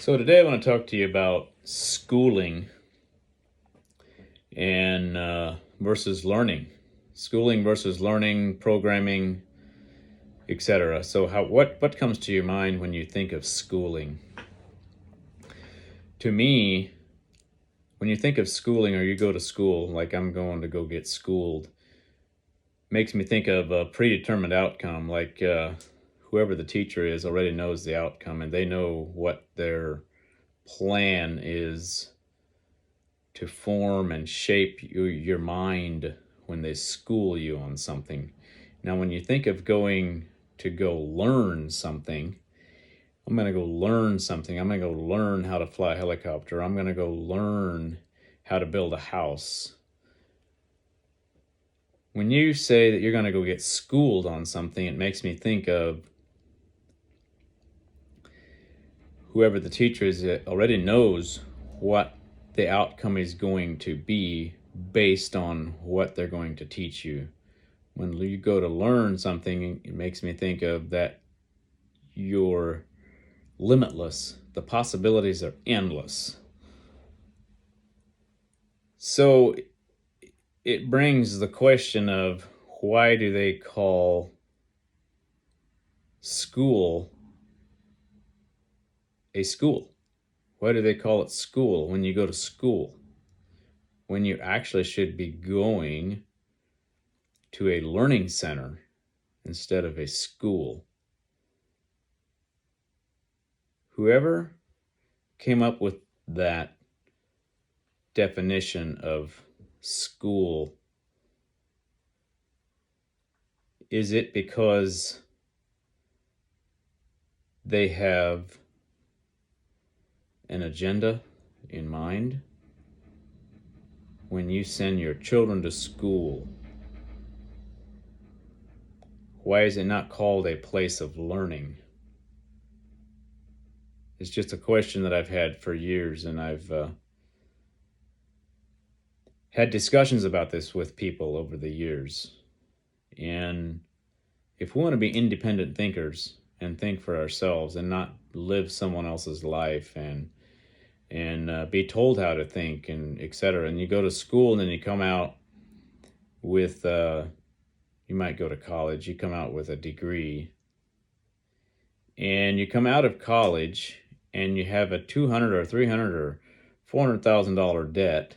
So today I want to talk to you about schooling and versus learning, schooling versus learning, programming, etc. So what comes to your mind when you think of schooling? To me, when you think of schooling or you go to school, like I'm going to go get schooled, makes me think of a predetermined outcome. Like whoever the teacher is already knows the outcome, and they know what their plan is to form and shape your mind when they school you on something. Now, when you think of going to go learn something, I'm going to go learn something. I'm going to go learn how to fly a helicopter. I'm going to go learn how to build a house. When you say that you're going to go get schooled on something, it makes me think of whoever the teacher is that already knows what the outcome is going to be based on what they're going to teach you. When you go to learn something, it makes me think of that you're limitless. The possibilities are endless. So it brings the question of, why do they call school a school? Why do they call it school when you go to school, when you actually should be going to a learning center instead of a school? Whoever came up with that definition of school, is it because they have an agenda in mind? When you send your children to school, why is it not called a place of learning? It's just a question that I've had for years, and I've had discussions about this with people over the years. And if we want to be independent thinkers and think for ourselves and not live someone else's life and be told how to think and etc., and you go to school and then you come out with you might go to college, you come out with a degree, and you come out of college and you have a $200 or $300 or $400,000 debt,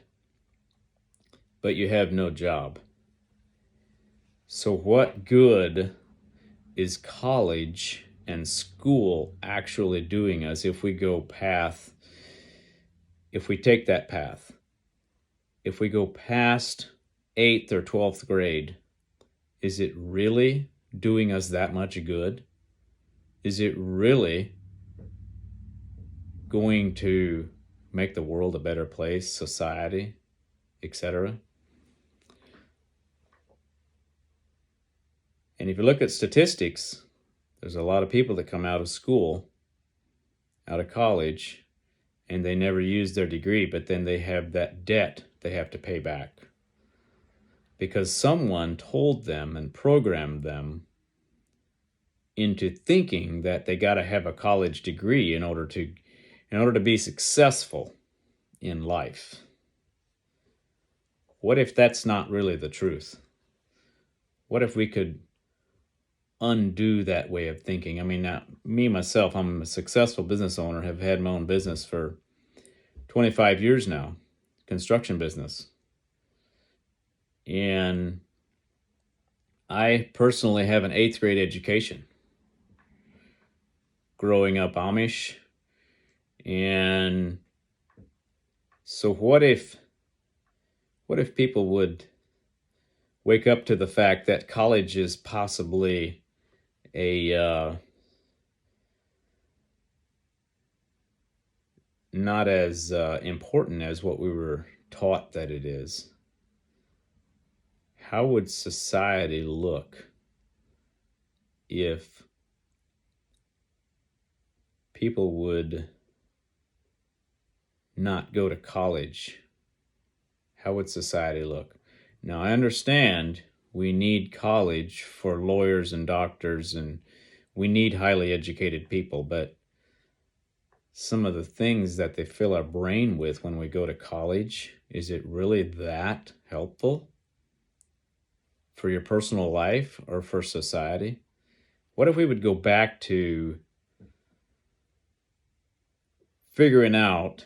but you have no job. So what good is college and school actually doing us if we take that path? If we go past 8th or 12th grade, is it really doing us that much good? Is it really going to make the world a better place, society, etc.? And if you look at statistics, there's a lot of people that come out of school, out of college, and they never use their degree, but then they have that debt they have to pay back because someone told them and programmed them into thinking that they got to have a college degree in order to be successful in life. What if that's not really the truth? What if we could undo that way of thinking? I mean, now, me, myself, I'm a successful business owner, have had my own business for 25 years now, construction business. And I personally have an 8th grade education, growing up Amish. And so what if people would wake up to the fact that college is possibly a not as important as what we were taught that it is? How would society look if people would not go to college? How would society look? Now, I understand we need college for lawyers and doctors, and we need highly educated people, but some of the things that they fill our brain with when we go to college, is it really that helpful for your personal life or for society? What if we would go back to figuring out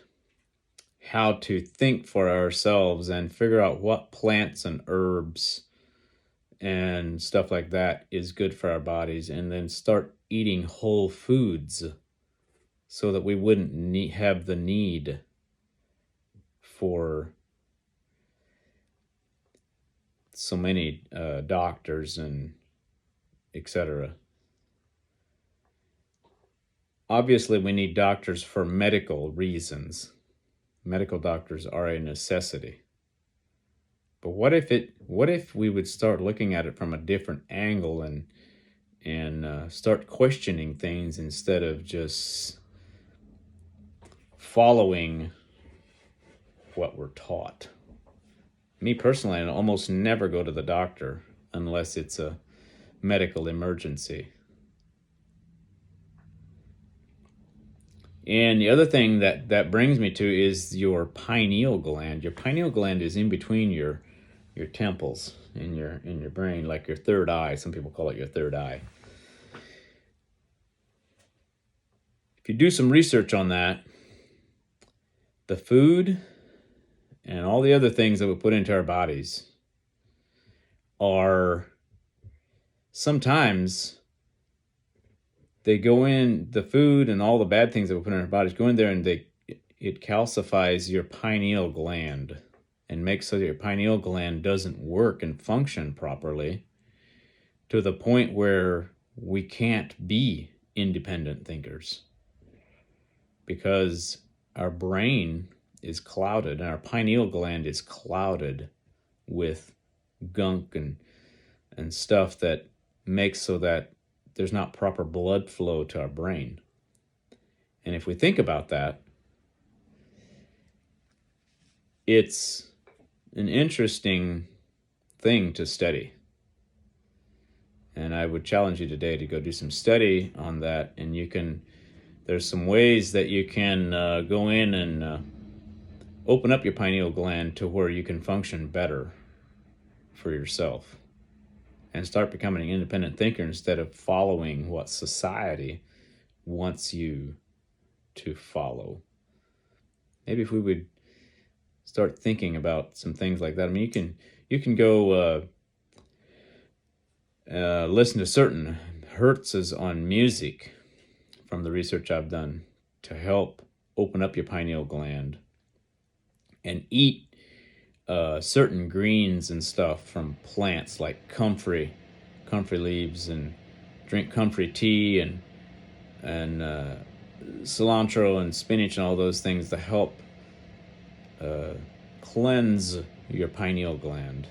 how to think for ourselves and figure out what plants and herbs and stuff like that is good for our bodies, and then start eating whole foods so that we wouldn't have the need for so many doctors and etc. Obviously, we need doctors for medical reasons. Medical doctors are a necessity. But what if we would start looking at it from a different angle and start questioning things instead of just following what we're taught? Me personally, I almost never go to the doctor unless it's a medical emergency. And the other thing that brings me to is your pineal gland. Your pineal gland is in between your temples in your brain, like your third eye. Some people call it your third eye. If you do some research on that, the food and all the other things that we put into our bodies are sometimes they go in, the food and all the bad things that we put in our bodies go in there, and it calcifies your pineal gland and makes so that your pineal gland doesn't work and function properly to the point where we can't be independent thinkers, because our brain is clouded and our pineal gland is clouded with gunk and stuff that makes so that there's not proper blood flow to our brain. And if we think about that, it's an interesting thing to study. And I would challenge you today to go do some study on that. And there's some ways that you can go in and open up your pineal gland to where you can function better for yourself and start becoming an independent thinker instead of following what society wants you to follow. Maybe if we would start thinking about some things like that. I mean, you can go listen to certain hertzes on music from the research I've done to help open up your pineal gland, and eat certain greens and stuff from plants like comfrey leaves, and drink comfrey tea and cilantro and spinach and all those things to help cleanse your pineal gland.